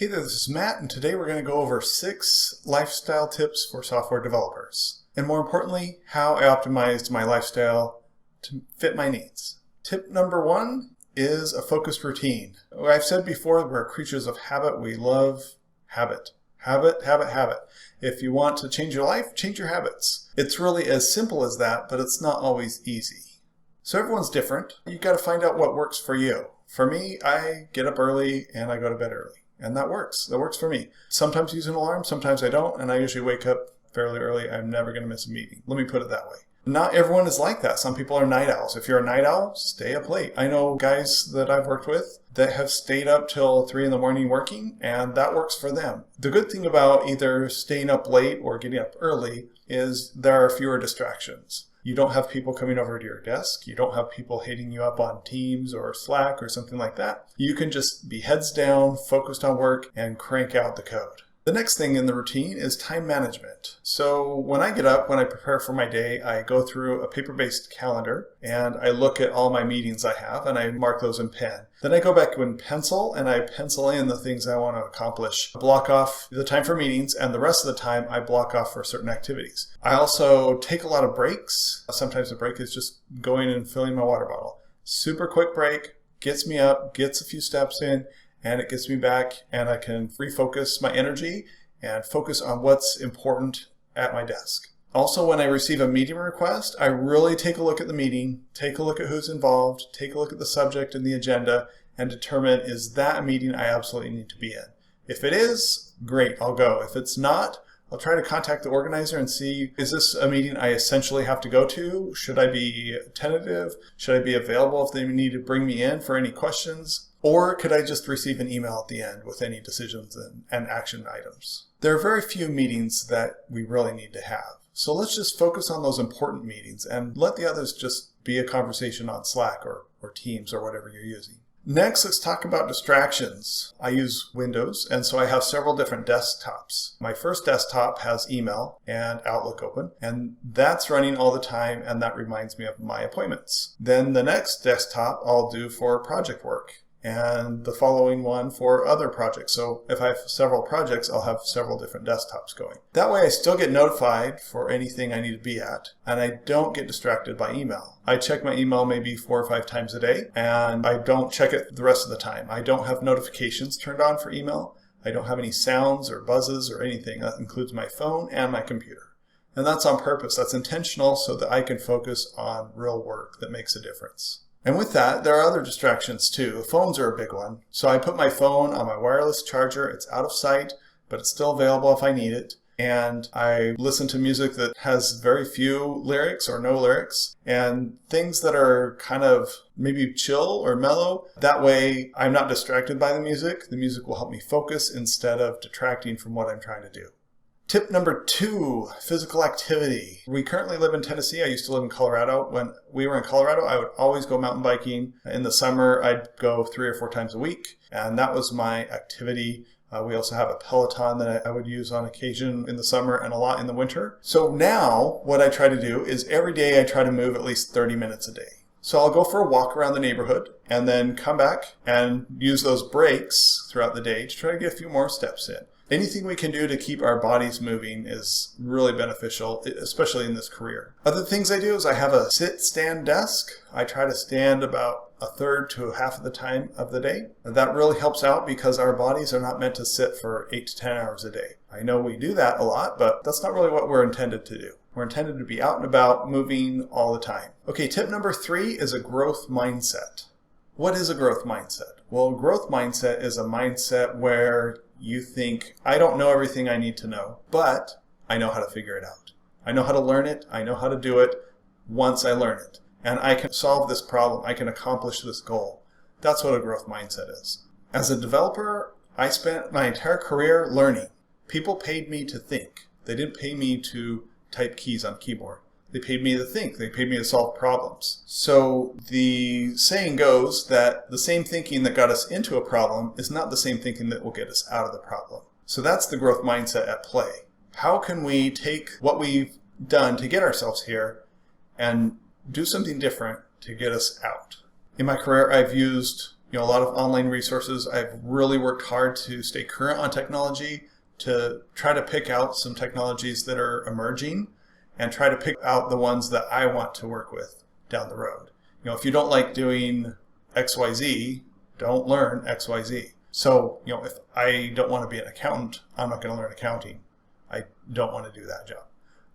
Hey there, this is Matt, and today we're going to go over 6 lifestyle tips for software developers. And more importantly, how I optimized my lifestyle to fit my needs. Tip number 1 is a focused routine. I've said before, we're creatures of habit. We love habit. Habit, habit, habit. If you want to change your life, change your habits. It's really as simple as that, but it's not always easy. So everyone's different. You got to find out what works for you. For me, I get up early and I go to bed early. And that works. That works for me. Sometimes I use an alarm, sometimes I don't, and I usually wake up fairly early. I'm never going to miss a meeting. Let me put it that way. Not everyone is like that. Some people are night owls. If you're a night owl, stay up late. I know guys that I've worked with that have stayed up till 3 in the morning working, and that works for them. The good thing about either staying up late or getting up early is there are fewer distractions. You don't have people coming over to your desk. You don't have people hitting you up on Teams or Slack or something like that. You can just be heads down, focused on work, and crank out the code. The next thing in the routine is time management. So when I get up, when I prepare for my day, I go through a paper-based calendar and I look at all my meetings I have and I mark those in pen. Then I go back in pencil and I pencil in the things I want to accomplish. I block off the time for meetings, and the rest of the time I block off for certain activities. I also take a lot of breaks. Sometimes the break is just going and filling my water bottle. Super quick break, gets me up, gets a few steps in, and it gets me back, and I can refocus my energy and focus on what's important at my desk. Also, when I receive a meeting request, I really take a look at the meeting, take a look at who's involved, take a look at the subject and the agenda, and determine, is that a meeting I absolutely need to be in? If it is, great, I'll go. If it's not, I'll try to contact the organizer and see, is this a meeting I essentially have to go to? Should I be tentative? Should I be available if they need to bring me in for any questions? Or could I just receive an email at the end with any decisions and action items? There are very few meetings that we really need to have. So let's just focus on those important meetings and let the others just be a conversation on Slack or Teams or whatever you're using. Next, let's talk about distractions. I use Windows, and so I have several different desktops. My first desktop has email and Outlook open, and that's running all the time, and that reminds me of my appointments. Then the next desktop I'll do for project work, and the following one for other projects. So if I have several projects, I'll have several different desktops going. That way I still get notified for anything I need to be at, and I don't get distracted by email. I check my email maybe 4 or 5 times a day, and I don't check it the rest of the time. I don't have notifications turned on for email. I don't have any sounds or buzzes or anything. That includes my phone and my computer. And that's on purpose. That's intentional so that I can focus on real work that makes a difference. And with that, there are other distractions too. Phones are a big one. So I put my phone on my wireless charger. It's out of sight, but it's still available if I need it. And I listen to music that has very few lyrics or no lyrics, and things that are kind of maybe chill or mellow. That way I'm not distracted by the music. The music will help me focus instead of detracting from what I'm trying to do. Tip number 2, physical activity. We currently live in Tennessee. I used to live in Colorado. When we were in Colorado, I would always go mountain biking. In the summer, I'd go 3 or 4 times a week, and that was my activity. We also have a Peloton that I would use on occasion in the summer and a lot in the winter. So now what I try to do is every day I try to move at least 30 minutes a day. So I'll go for a walk around the neighborhood and then come back and use those breaks throughout the day to try to get a few more steps in. Anything we can do to keep our bodies moving is really beneficial, especially in this career. Other things I do is I have a sit-stand desk. I try to stand about a third to half of the time of the day. That really helps out because our bodies are not meant to sit for 8 to 10 hours a day. I know we do that a lot, but that's not really what we're intended to do. We're intended to be out and about, moving all the time. Okay, tip number 3 is a growth mindset. What is a growth mindset? Well, a growth mindset is a mindset where you think, I don't know everything I need to know, but I know how to figure it out. I know how to learn it. I know how to do it once I learn it. And I can solve this problem. I can accomplish this goal. That's what a growth mindset is. As a developer, I spent my entire career learning. People paid me to think. They didn't pay me to type keys on a keyboard. They paid me to think. They paid me to solve problems. So the saying goes that the same thinking that got us into a problem is not the same thinking that will get us out of the problem. So that's the growth mindset at play. How can we take what we've done to get ourselves here and do something different to get us out? In my career, I've used A lot of online resources. I've really worked hard to stay current on technology, to try to pick out some technologies that are emerging and try to pick out the ones that I want to work with down the road. If you don't like doing XYZ, don't learn XYZ. So, if I don't want to be an accountant, I'm not going to learn accounting. I don't want to do that job.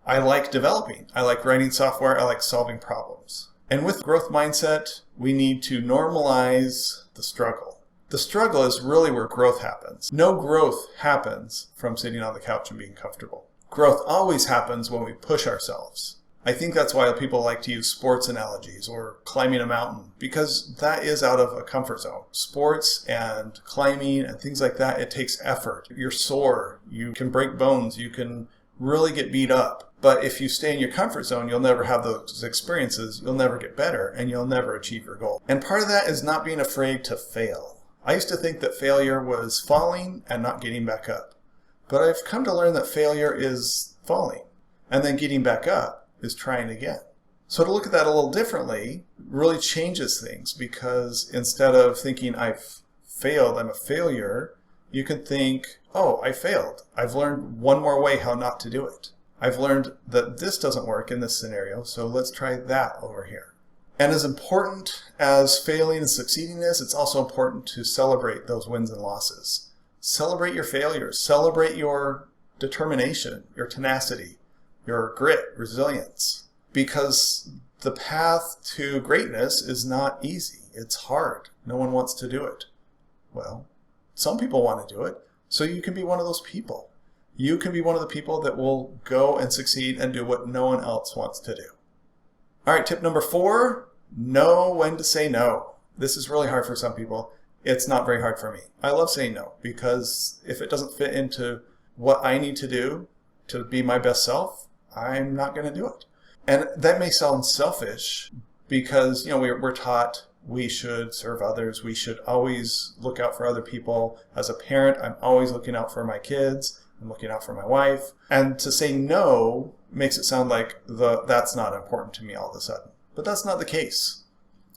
I like developing. I like writing software. I like solving problems. And with growth mindset, we need to normalize the struggle. The struggle is really where growth happens. No growth happens from sitting on the couch and being comfortable. Growth always happens when we push ourselves. I think that's why people like to use sports analogies or climbing a mountain, because that is out of a comfort zone. Sports and climbing and things like that, it takes effort. You're sore, you can break bones, you can really get beat up. But if you stay in your comfort zone, you'll never have those experiences, you'll never get better, and you'll never achieve your goal. And part of that is not being afraid to fail. I used to think that failure was falling and not getting back up. But I've come to learn that failure is falling, and then getting back up is trying again. So to look at that a little differently really changes things, because instead of thinking I've failed, I'm a failure, you can think, oh, I failed. I've learned one more way how not to do it. I've learned that this doesn't work in this scenario, so let's try that over here. And as important as failing and succeeding is, it's also important to celebrate those wins and losses. Celebrate your failures. Celebrate your determination, your tenacity, your grit, resilience. Because the path to greatness is not easy. It's hard. No one wants to do it. Well, some people want to do it, so you can be one of those people. You can be one of the people that will go and succeed and do what no one else wants to do. All right, tip number 4, know when to say no. This is really hard for some people. It's not very hard for me. I love saying no, because if it doesn't fit into what I need to do to be my best self, I'm not going to do it. And that may sound selfish because, we're taught we should serve others. We should always look out for other people. As a parent, I'm always looking out for my kids. I'm looking out for my wife. And to say no makes it sound like that's not important to me all of a sudden. But that's not the case.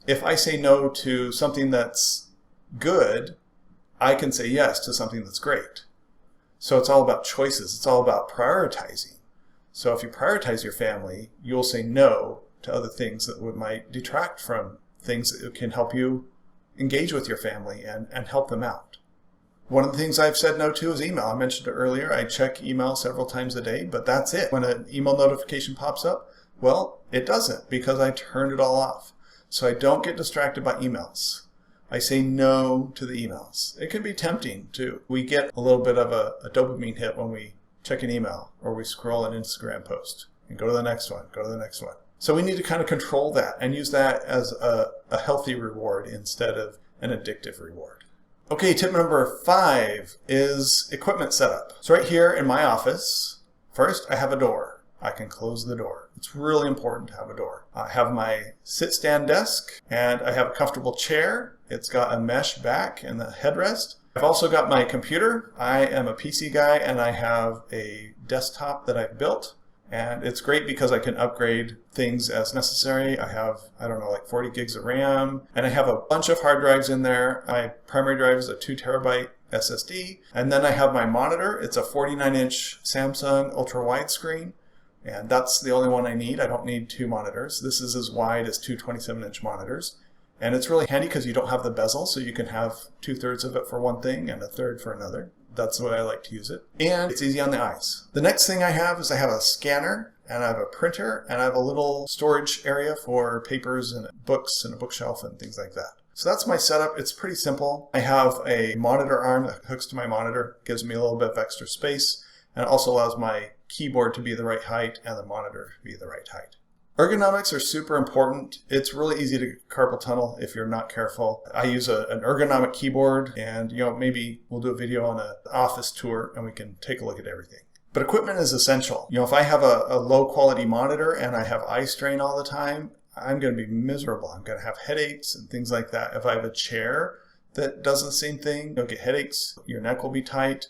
If I say no to something that's good, I can say yes to something that's great. So it's all about choices. It's all about prioritizing. So if you prioritize your family, you'll say no to other things that might detract from things that can help you engage with your family and help them out. One of the things I've said no to is email. I mentioned it earlier. I check email several times a day, but that's it. When an email notification pops up, well, it doesn't because I turned it all off. So I don't get distracted by emails. I say no to the emails. It can be tempting too. We get a little bit of a dopamine hit when we check an email or we scroll an Instagram post and go to the next one, go to the next one. So we need to kind of control that and use that as a healthy reward instead of an addictive reward. Okay, tip number 5 is equipment setup. So right here in my office, first I have a door. I can close the door. It's really important to have a door. I have my sit-stand desk and I have a comfortable chair. It's got a mesh back and the headrest. I've also got my computer. I am a PC guy and I have a desktop that I've built. And it's great because I can upgrade things as necessary. I have, like 40 gigs of RAM, and I have a bunch of hard drives in there. My primary drive is a 2 terabyte SSD. And then I have my monitor. It's a 49-inch Samsung ultra widescreen. And that's the only one I need. I don't need 2 monitors. This is as wide as 2 27-inch monitors. And it's really handy because you don't have the bezel, so you can have 2/3 of it for one thing and 1/3 for another. That's the way I like to use it. And it's easy on the eyes. The next thing I have is I have a scanner, and I have a printer, and I have a little storage area for papers and books and a bookshelf and things like that. So that's my setup. It's pretty simple. I have a monitor arm that hooks to my monitor, gives me a little bit of extra space, and it also allows my keyboard to be the right height and the monitor to be the right height. Ergonomics are super important. It's really easy to get carpal tunnel if you're not careful. I use an ergonomic keyboard, and maybe we'll do a video on an office tour and we can take a look at everything. But equipment is essential. If I have a low quality monitor and I have eye strain all the time, I'm going to be miserable. I'm going to have headaches and things like that. If I have a chair that does the same thing, you'll get headaches. Your neck will be tight.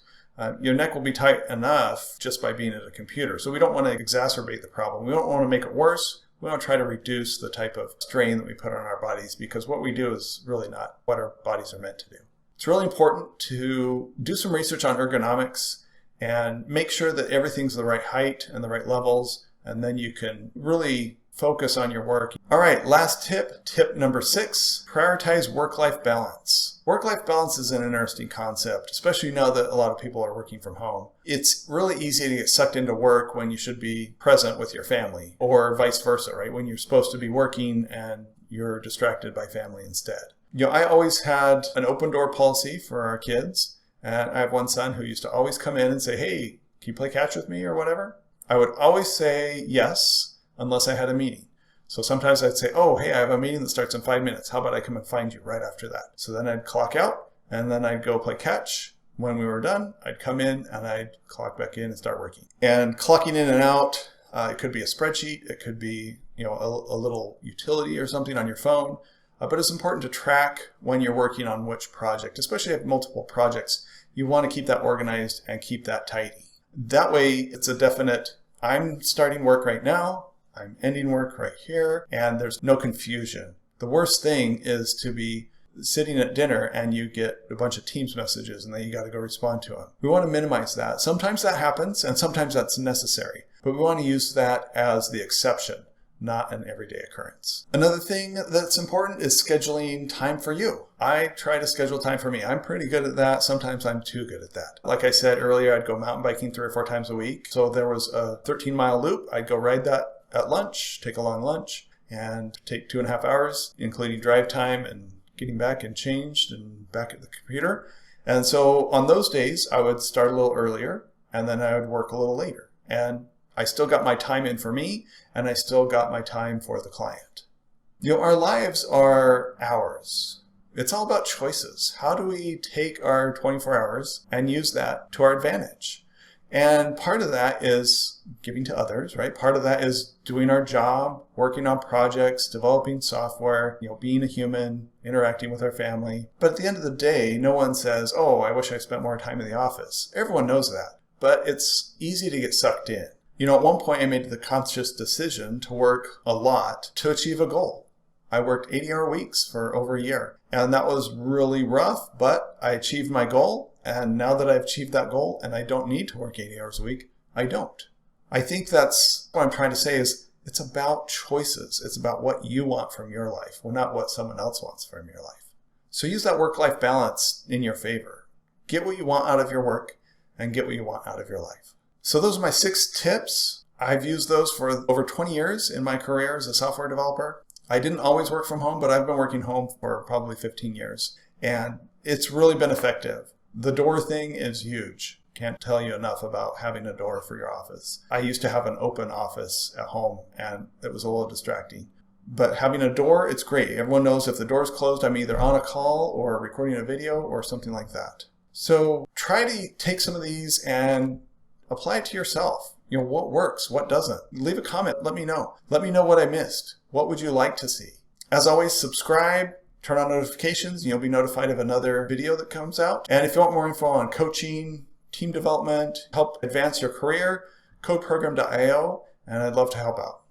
Your neck will be tight enough just by being at a computer. So we don't want to exacerbate the problem. We don't want to make it worse. We want to try to reduce the type of strain that we put on our bodies, because what we do is really not what our bodies are meant to do. It's really important to do some research on ergonomics and make sure that everything's the right height and the right levels, and then you can really focus on your work. All right, last tip, tip number 6, prioritize work-life balance. Work-life balance is an interesting concept, especially now that a lot of people are working from home. It's really easy to get sucked into work when you should be present with your family, or vice versa, right? When you're supposed to be working and you're distracted by family instead. I always had an open door policy for our kids, and I have one son who used to always come in and say, hey, can you play catch with me or whatever? I would always say yes, unless I had a meeting. So sometimes I'd say, oh, hey, I have a meeting that starts in 5 minutes. How about I come and find you right after that? So then I'd clock out, and then I'd go play catch. When we were done, I'd come in and I'd clock back in and start working. And clocking in and out, it could be a spreadsheet. It could be a little utility or something on your phone. But it's important to track when you're working on which project, especially if you have multiple projects. You want to keep that organized and keep that tidy. That way, it's a definite, I'm starting work right now, I'm ending work right here, and there's no confusion. The worst thing is to be sitting at dinner and you get a bunch of Teams messages and then you got to go respond to them. We want to minimize that. Sometimes that happens and sometimes that's necessary, but we want to use that as the exception, not an everyday occurrence. Another thing that's important is scheduling time for you. I try to schedule time for me. I'm pretty good at that. Sometimes I'm too good at that. Like I said earlier, I'd go mountain biking 3 or 4 times a week. So there was a 13-mile loop. I'd go ride that at lunch, take a long lunch, and take 2.5 hours, including drive time and getting back and changed and back at the computer. And so on those days, I would start a little earlier and then I would work a little later. And I still got my time in for me, and I still got my time for the client. Our lives are ours. It's all about choices. How do we take our 24 hours and use that to our advantage? And part of that is giving to others, right? Part of that is doing our job, working on projects, developing software, being a human, interacting with our family. But at the end of the day, no one says, oh, I wish I spent more time in the office. Everyone knows that, but it's easy to get sucked in. At one point I made the conscious decision to work a lot to achieve a goal. I worked 80-hour weeks for over a year, and that was really rough, but I achieved my goal. And now that I've achieved that goal and I don't need to work 80 hours a week, I don't. I think that's what I'm trying to say is it's about choices. It's about what you want from your life, well, not what someone else wants from your life. So use that work-life balance in your favor. Get what you want out of your work and get what you want out of your life. So those are my 6 tips. I've used those for over 20 years in my career as a software developer. I didn't always work from home, but I've been working home for probably 15 years. And it's really been effective. The door thing is huge. Can't tell you enough about having a door for your office. I used to have an open office at home, and it was a little distracting. But having a door, it's great. Everyone knows if the door's closed, I'm either on a call or recording a video or something like that. So try to take some of these and apply it to yourself. What works, what doesn't. Leave a comment, let me know. Let me know what I missed. What would you like to see? As always, subscribe, turn on notifications, and you'll be notified of another video that comes out. And if you want more info on coaching, team development, help advance your career, codeprogram.io, and I'd love to help out.